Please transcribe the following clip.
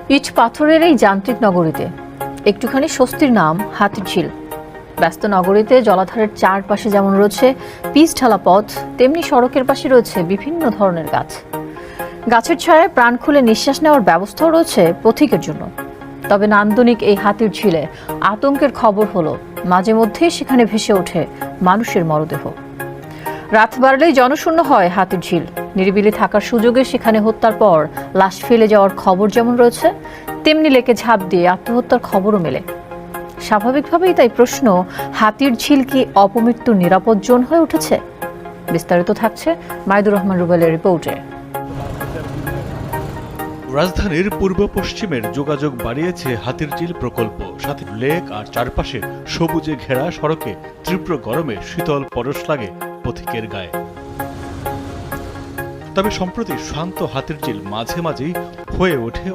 ইট পাথরের এই যান্ত্রিক নগরীতে একটুখানি স্বস্তির নাম হাতিরঝিল। ব্যস্ত নগরীতে জলাধারের চারপাশে যেমন রয়েছে পিচ ঢালা পথ, তেমনি সড়কের পাশে রয়েছে বিভিন্ন ধরনের গাছ। গাছের ছায়ায় প্রাণ খুলে নিঃশ্বাস নেওয়ার ব্যবস্থাও রয়েছে পথিকের জন্য। তবে নান্দনিক এই হাতিরঝিলে আতঙ্কের খবর হলো মাঝে মধ্যেই সেখানে ভেসে ওঠে মানুষের মরদেহ। রাত বাড়লেই জনশূন্য হয় হাতিরঝিল। নিরিবিলি থাকার সুযোগে সেখানে হত্যার পর লাশ ফেলে যাওয়ার খবর যেমন রয়েছে, তেমনি লেকে ঝাঁপ দিয়ে আত্মহত্যার খবরও মেলে। স্বাভাবিকভাবেই তাই প্রশ্ন, হাতিরঝিল কি অপমৃত্যুর নিরাপদ জোন হয়ে উঠেছে? বিস্তারিত থাকছে মাইদুর রহমান রুবেলের রিপোর্টে। রাজধানীর পূর্ব পশ্চিমের যোগাযোগ বাড়িয়েছে হাতিরঝিল প্রকল্প। সাথে লেক আর চারপাশে সবুজে ঘেরা সড়কে তীব্র গরমে শীতল পরশ লাগে পথিকের গায়ে। তবে সম্প্রতি শান্ত হাতিরঝিল মাঝে মাঝেই হয়ে ওঠে